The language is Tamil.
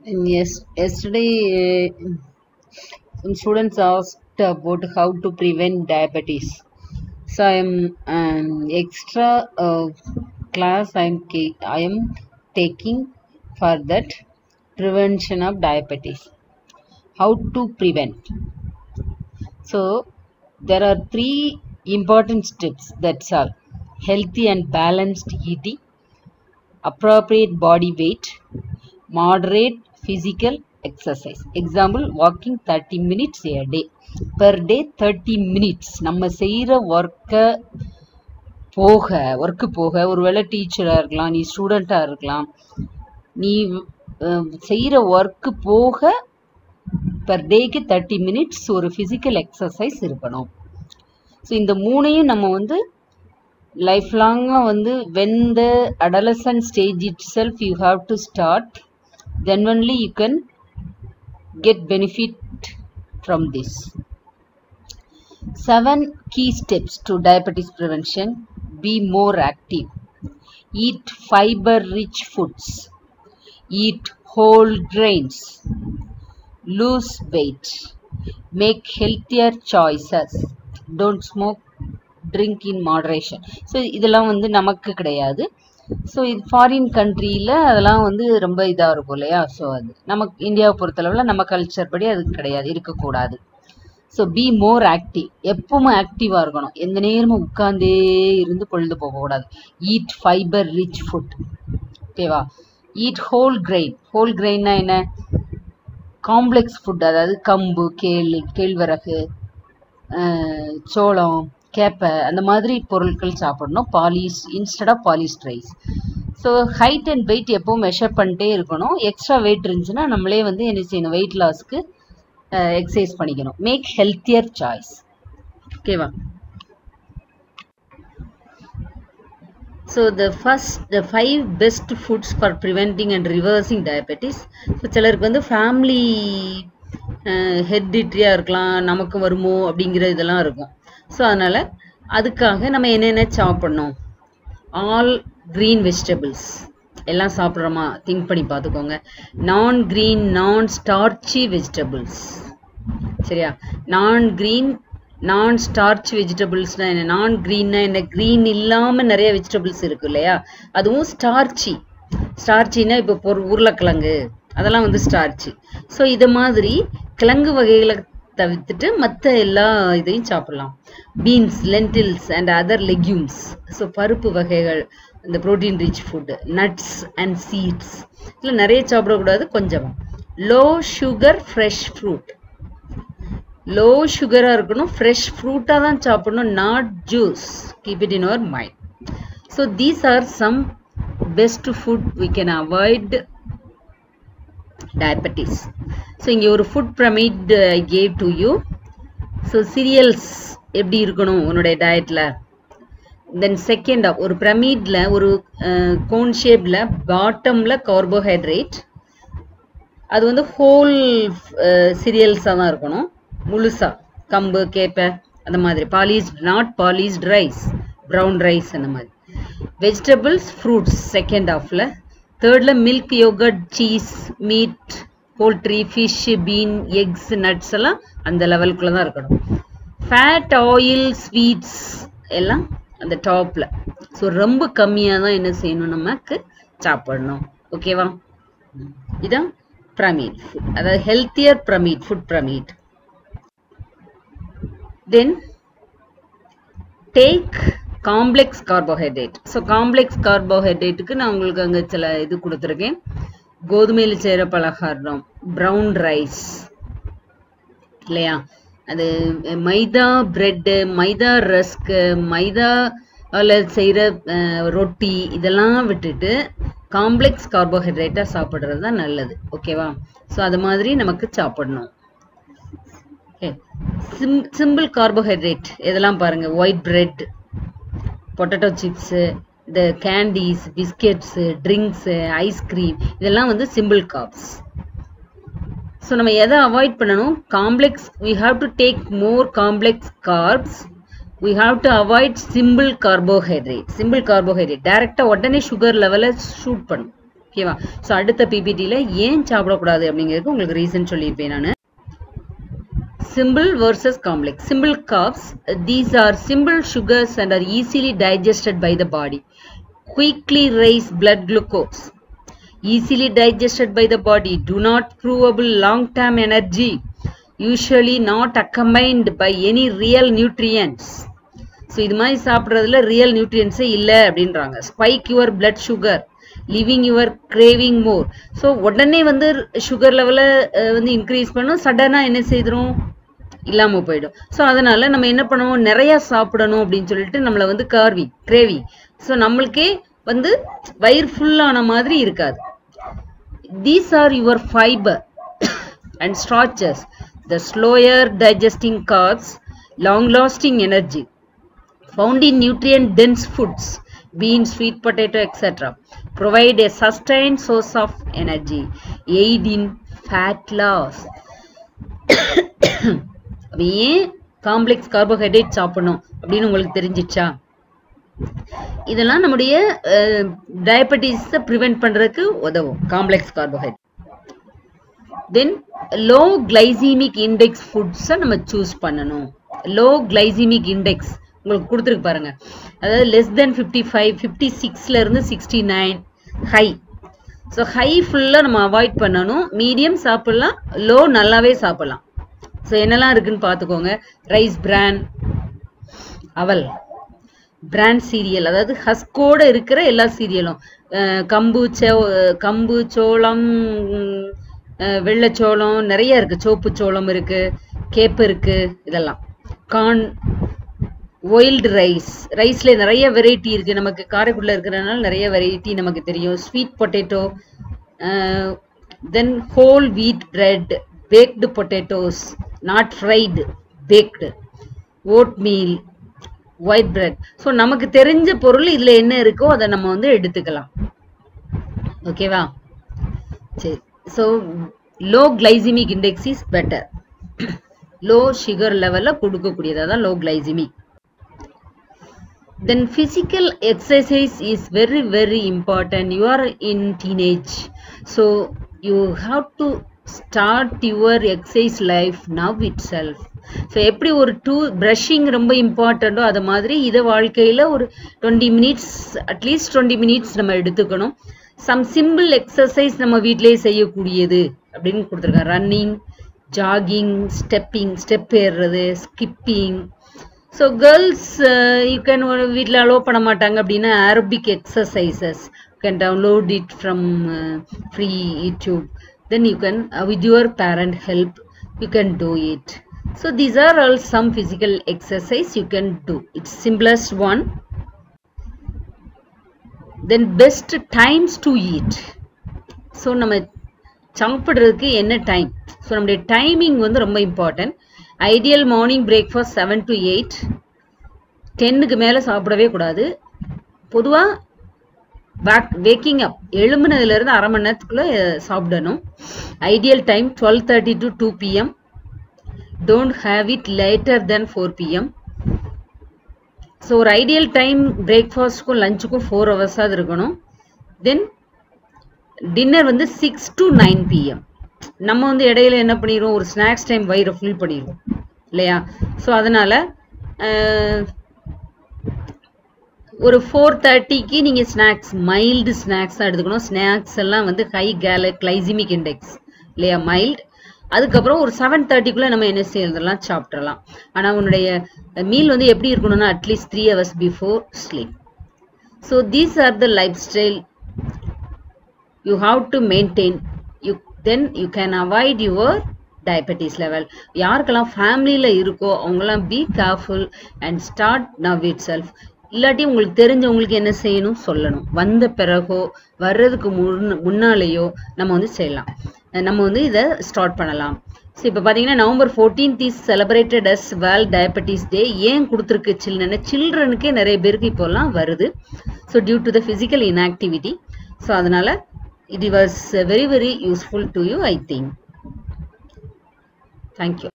Yes, yesterday some students asked about how to prevent diabetes. So I am extra class I am taking for that prevention of diabetes. How to prevent? So there are three important steps. That's all: healthy and balanced eating, appropriate body weight, moderate physical exercise. Example, walking 30 minutes a day. Per day 30 minutes. நம்ம செய்கிற ஒர்க்கு போக ஒருவேளை டீச்சராக இருக்கலாம், நீ ஸ்டூடெண்ட்டாக இருக்கலாம், நீ செய்கிற ஒர்க்கு போக பர் டேக்கு 30 மினிட்ஸ் ஒரு ஃபிசிக்கல் எக்ஸசைஸ் இருக்கணும். ஸோ இந்த மூணையும் நம்ம லைஃப் லாங்காக when the adolescent stage itself you have to start, then only you can get benefit from this. 7 key steps to diabetes prevention. Be more active. Eat fiber rich foods. Eat whole grains. Lose weight. Make healthier choices. Don't smoke. Drink in moderation. So இதெல்லாம் நமக்கு கிடையாது. ஸோ இது ஃபாரின் கண்ட்ரியில் அதெல்லாம் ரொம்ப இதாக இருக்கும் இல்லையா. ஸோ அது நமக்கு இந்தியாவை பொறுத்தளவில் நம்ம கல்ச்சர் படி அது கிடையாது, இருக்கக்கூடாது. So be more active. எப்பவும் ஆக்டிவாக இருக்கணும், எந்த நேரமும் உட்காந்தே இருந்து பொழுது போகக்கூடாது. Eat fibre rich food. ஓகேவா. Eat whole grain. ஹோல் கிரெயின்னா என்ன? காம்ப்ளெக்ஸ் ஃபுட், அதாவது கம்பு, கேழ்வரகு, சோளம், கேப்பை, அந்த மாதிரி பொருட்கள் சாப்பிடணும். Instead of polished rice. So height and weight எப்பவும் மெஷர் பண்ணிட்டே இருக்கணும். எக்ஸ்ட்ரா வெயிட் இருந்துச்சுன்னா நம்மளே என்ன செய்யணும், வெயிட் லாஸ்க்கு எக்ஸசைஸ் பண்ணிக்கணும். Make healthier choice. ஓகேவா. So the 5 best foods for preventing and reversing diabetes. So சிலருக்கு ஃபேமிலி ஹெரிடிட்ரியாக இருக்கலாம், நமக்கு வருமோ அப்படிங்கிற இதெல்லாம் இருக்கும். ஸோ அதனால் அதுக்காக நம்ம என்னென்ன சாப்பிட்ணும்? ஆல் க்ரீன் வெஜிடபிள்ஸ் எல்லாம் சாப்பிட்றோமா திங்க் பண்ணி பார்த்துக்கோங்க. நான் க்ரீன் நான் ஸ்டார்ச்சி வெஜிடபிள்ஸ். சரியா. நான் ஸ்டார்ச் வெஜிடபிள்ஸ்னால் என்ன? நான் க்ரீன்னா என்ன? க்ரீன் இல்லாமல் நிறைய வெஜிடபிள்ஸ் இருக்கு இல்லையா, அதுவும் ஸ்டார்ச்சின்னா இப்போ உருளைக்கிழங்கு அதெல்லாம் ஸ்டார்ச்சி. ஸோ இதை மாதிரி கிழங்கு வகைகளை தவிர்த்துட்டு மற்ற எல்லா இதையும் சாப்பிடலாம். Beans, lentils and other legumes. So பருப்பு வகைகள், இந்த protein rich food, nuts and seeds. இல்லை நிறைய சாப்பிடக்கூடாது, கொஞ்சம். Low sugar fresh fruit. Low சுகராக இருக்கணும், ஃப்ரெஷ் ஃப்ரூட்டாக தான் சாப்பிடணும், not juice. Keep it in your mind. So these are some best food we can avoid diabetes. So இங்கே ஒரு food pyramid I gave to you. So cereals எப்படி இருக்கணும் உன்னுடைய டயட்டில். தென் செகண்ட் ஒரு பிரமிடில் ஒரு கோன் ஷேப்பில் பாட்டமில் கார்போஹைட்ரேட், அது ஹோல் சீரியல்ஸாக தான் இருக்கணும், முழுசாக. கம்பு, கேப்பை அந்த மாதிரி. Not polished rice, brown rice அந்த மாதிரி. வெஜிடபிள்ஸ், ஃப்ரூட்ஸ் செகண்ட் ஹாஃபில். தேர்டில் milk, yogurt, cheese, meat, poultry, fish, bean, eggs, nuts எல்லாம் அந்த லெவலுக்குள்ளே தான் இருக்கணும். ஃபேட், ஆயில், ஸ்வீட்ஸ் எல்லாம் அந்த டாப்பில். ஸோ ரொம்ப கம்மியாக தான் என்ன செய்யணும், நமக்கு சாப்பிடணும். ஓகேவா. இதான் பிரமிட் ஃபுட், அதாவது healthier pyramid, food pyramid. Then take complex carbohydrate. So complex கார்போஹைட்ரேட்டுக்கு நான் உங்களுக்கு அங்கே சில இது கொடுத்துருக்கேன். கோதுமையில் செய்கிற பலகாரம், ப்ரௌன் ரைஸ் இல்லையா, அது மைதா பிரெட்டு, மைதா ரஸ்க்கு, மைதாவில் செய்கிற ரொட்டி, இதெல்லாம் விட்டுட்டு காம்ப்ளெக்ஸ் கார்போஹைட்ரேட்டாக சாப்பிட்றது தான் நல்லது. ஓகேவா. ஸோ அது மாதிரி நமக்கு சாப்பிடணும். சிம்பிள் கார்போஹைட்ரேட் எதெல்லாம் பாருங்கள். ஒயிட் பிரெட், பொட்டேட்டோ சிப்ஸு, இந்த கேண்டீஸ், பிஸ்கெட்ஸு, ட்ரிங்க்ஸு, ஐஸ்கிரீம், இதெல்லாம் சிம்பிள் கார்ப்ஸ். ஸோ நம்ம எதை அவாய்ட் பண்ணணும்? Complex. We have to take more complex carbs. We have to avoid simple carbohydrate. டைரெக்டாக உடனே சுகர் லெவலை ஷூட் பண்ணும். ஓகேவா? ஸோ அடுத்த பிபிடியில் ஏன் சாப்பிடக்கூடாது அப்படிங்கிறதுக்கு உங்களுக்கு ரீசன் சொல்லியிருப்பேன் நான். Simple versus complex. Simple carbs, these are simple sugars and are easily digested by the body. Quickly raise blood glucose. Easily digested by the body, do not provable long-term energy, usually not accompanied by any real nutrients. So இது மாதிரி சாப்பிட்றதுல ரியல் நியூட்ரியன்ஸே இல்லை அப்படின்றாங்க. Spike your blood sugar, living your craving more. So உடனே வந்து சுகர் லெவலை வந்து இன்க்ரீஸ் பண்ணும், சடனாக என்ன செய்திரும், இல்லாமல் போயிடும். ஸோ அதனால நம்ம என்ன பண்ணுவோம், நிறையா சாப்பிடணும் அப்படின்னு சொல்லிட்டு நம்மளை வந்து கிரேவிங். ஸோ நம்மளுக்கே வந்து வயிறு ஃபுல்லான மாதிரி இருக்காது. These are your fiber and starches, the slower digesting carbs, long-lasting energy found in nutrient-dense foods, beans, sweet potato, etc. provide a sustained source of energy, aid in fat loss. ஏன் காம்ப்ளெக்ஸ் கார்போஹைட்ரேட் சாப்பிடணும் அப்படின்னு உங்களுக்கு தெரிஞ்சிச்சா? இதெல்லாம் நம்முடைய டயபெட்டிஸை ப்ரிவென்ட் பண்றதுக்கு உதவும் complex carbohydrate. Then low glycemic index ஃபுட்ஸை நம்ம சூஸ் பண்ணணும். லோ கிளைசிமிக் இண்டெக்ஸ் உங்களுக்கு கொடுத்துருக்கு பாருங்க, அதாவது லெஸ் தென் 55, 56ல இருந்து 69 ஹை. ஸோ ஹை ஃபுல்லாக நம்ம அவாய்ட் பண்ணணும். மீடியம் சாப்பிடலாம், லோ நல்லாவே சாப்பிடலாம். ஸோ என்னெல்லாம் இருக்குன்னு பார்த்துக்கோங்க. ரைஸ் பிரான், அவல், பிராண்ட் சீரியல், அதாவது ஹஸ்கோடு இருக்கிற எல்லா சீரியலும், கம்பு, சோளம், வெள்ளைச்சோளம் நிறைய இருக்கு, சோப்பு சோளம் இருக்கு, கேப்பு இருக்கு, இதெல்லாம். கார்ன், ஒயில்டு ரைஸ்ல நிறைய வெரைட்டி இருக்கு. நமக்கு காரைக்குடியில் இருக்கிறதுனால நிறைய வெரைட்டி நமக்கு தெரியும். Sweet potato, then whole wheat bread, baked potatoes, not fried, baked, oatmeal, white bread. So நமக்கு தெரிஞ்ச பொருள் இதில் என்ன இருக்கோ அதை நம்ம வந்து எடுத்துக்கலாம். ஓகேவா? சரி. So low glycemic index is better. Low sugar லெவலில் கொடுக்கக்கூடியதாக தான் low glycaemic. Then physical exercise is very, very important. You are in teenage, so you have to start your exercise life now itself. So எப்படி ஒரு ப்ரஷிங் ரொம்ப இம்பார்ட்டண்ட்டோ அது மாதிரி இதை வாழ்க்கையில் ஒரு 20 மினிட்ஸ், அட்லீஸ்ட் 20 மினிட்ஸ் நம்ம எடுத்துக்கணும். சம் சிம்பிள் எக்ஸசைஸ் நம்ம வீட்டிலேயே செய்யக்கூடியது அப்படின்னு கொடுத்துருக்கேன். ரன்னிங், ஜாகிங், ஸ்டெப் ஏறுறது, skipping. So girls you can வீட்டில் அலோவ் பண்ண மாட்டாங்க அப்படின்னா aerobic exercises can download it from free YouTube. Then you can with your parent help you can do it. So these are all some physical exercise you can do. It's simplest one. Then best times to eat. So நம்ம சாப்பிடுறதுக்கு என்ன டைம்? ஸோ நம்முடைய டைமிங் வந்து ரொம்ப important. Ideal morning breakfast 7 to 8. 10க்கு மேலே சாப்பிடவே கூடாது. பொதுவாக வேக்கிங் அப் எழும்புனதுலேருந்து அரை மணி நேரத்துக்குள்ளே சாப்பிடணும். Ideal time 12:30 to 2 PM. Don't have it later than 4 PM. So ஒரு ஐடியல் டைம் பிரேக்ஃபாஸ்ட்க்கும் லஞ்சுக்கும் 4 hours இருக்கணும். தென் டின்னர் வந்து 6 to 9 PM. நம்ம வந்து இடையில என்ன பண்ணிடுவோம், ஒரு ஸ்நாக்ஸ் டைம் வயிறை ஃபுல் பண்ணிடுவோம் இல்லையா? ஸோ அதனால் ஒரு 4:30க்கு நீங்கள் ஸ்நாக்ஸ், மைல்டு ஸ்நாக்ஸ் தான் எடுத்துக்கணும். ஸ்நாக்ஸ் எல்லாம் வந்து ஹை கிளைசிமிக் இண்டெக்ஸ் இல்லையா, மைல்டு. அதுக்கப்புறம் ஒரு 7:30க்குள்ளே நம்ம என்ன செய்யறதெல்லாம் சாப்பிட்றலாம். ஆனால் உன்னுடைய மீல் வந்து எப்படி இருக்கணும்னா at least 3 hours before sleep. So these R the life style you have to maintain. Then you can avoid your diabetes level. யாருக்கெல்லாம் ஃபேமிலியில் இருக்கோ அவங்கெல்லாம் be careful and start now it self. இல்லாட்டி உங்களுக்கு தெரிஞ்சவங்களுக்கு என்ன செய்யணும் சொல்லணும். வந்த பிறகோ வர்றதுக்கு முன்னாலேயோ நம்ம வந்து செய்யலாம். நம்ம வந்து இதை ஸ்டார்ட் பண்ணலாம். ஸோ இப்போ பார்த்தீங்கன்னா November 14th is celebrated as World Diabetes Day. ஏன் கொடுத்துருக்கு சில்ட்ரனுக்கே நிறைய பேருக்கு இப்போல்லாம் வருது. So due to the physical inactivity. So அதனால் it was very, very useful to you, I think. Thank you.